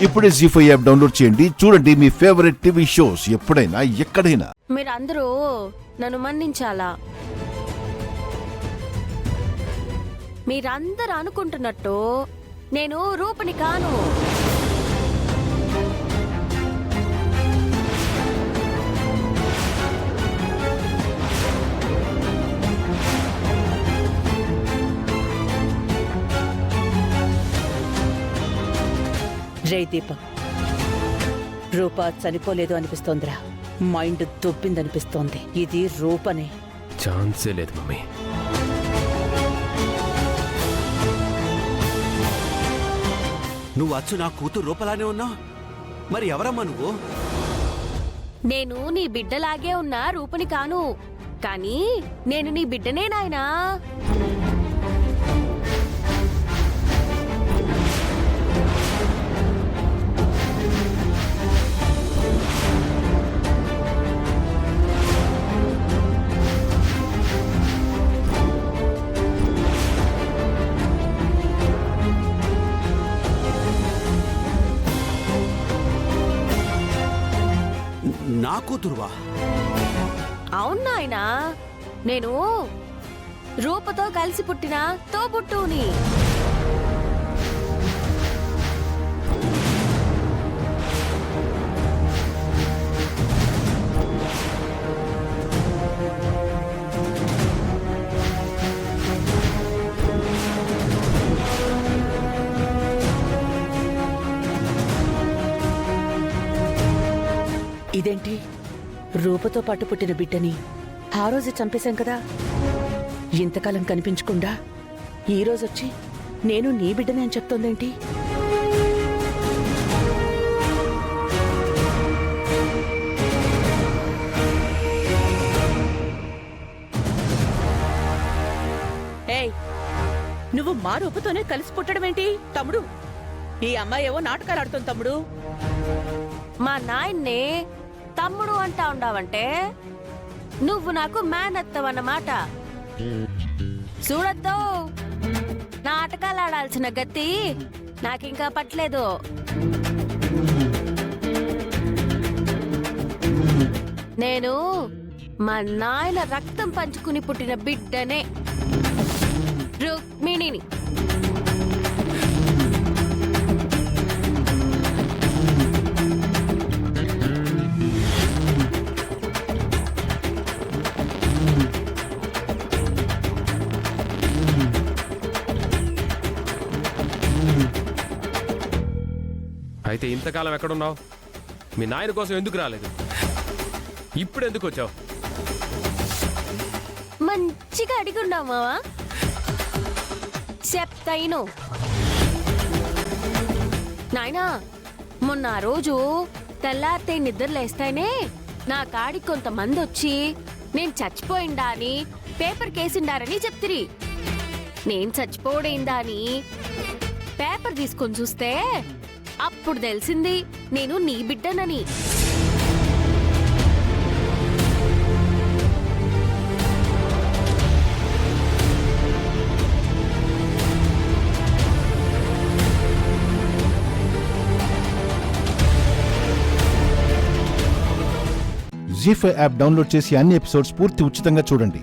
ఇప్పుడే జీ5 app download చేయండి. చూడండి మీ ఫేవరెట్ టీవీ షోస్ ఎప్పుడైనా ఎక్కడైనా. మీరందరూ నన్ను మన్నించాలా? మీరందరూ అనుకుంటున్నట్టు నేను రూపని కాను. జై దీపక్, రూప చనిపోలేదు అనిపిస్తోందిరా. మైండ్ దొబ్బిందనిపిస్తోంది. ఇది రూపనే. ఛాన్సే లేదు మమ్మీ. నువ్వు అచ్చు నా కూతురు రూపలానే ఉన్నావు. మరి ఎవరమ్మా నువ్వు? నేను నీ బిడ్డలాగే ఉన్న రూపని కాను, కానీ నేను నీ బిడ్డనే నాయనా. నా కూతురువా? అవును నాయనా, నేను రూపతో కలిసి పుట్టిన తోబుట్టుని. ఇదేంటి, రూపతో పాటు పుట్టిన బిడ్డని ఆ రోజు చంపేశాం కదా. ఇంతకాలం కనిపించకుండా ఈ రోజొచ్చి నేను నీ బిడ్డనే అని చెప్తోందేంటి? ఏయ్, నువ్వు మా రూపతోనే కలిసి పుట్టడం ఏంటి తమ్ముడు? ఈ అమ్మాయి ఏవో నాటకాలు ఆడుతుంది తమ్ముడు. మా నాయన్నే తమ్ముడు అంటా ఉండావంటే నువ్వు నాకు మేనత్తవన్నమాట. చూడద్దు, నాటకాలు ఆడాల్సిన గతి నాకింకా పట్టలేదు. నేను మా నాయన రక్తం పంచుకుని పుట్టిన బిడ్డనే, రుక్మిణిని. అయితే ఇంతకాలం ఎక్కడున్నావు? మీ నాయన కోసం ఎందుకు రాలేదు? ఇప్పుడు ఎందుకు వచ్చావు? మంచిగా అడిగున్నావు మావా, చెప్తాయిను. నాయనా, మొన్న ఆ రోజు తెల్లారితే నిద్రలేస్తానే నా కాడికి కొంతమంది వచ్చి నేను చచ్చిపోయిందా అని పేపర్ కేసిండారని చెప్తిరి. నేను చచ్చిపోయిందా అని పేపర్ తీసుకొని చూస్తే అప్పుడు తెలిసింది నేను నీ బిడ్డనని. జీ5 యాప్ డౌన్లోడ్ చేసి అన్ని ఎపిసోడ్స్ పూర్తి ఉచితంగా చూడండి.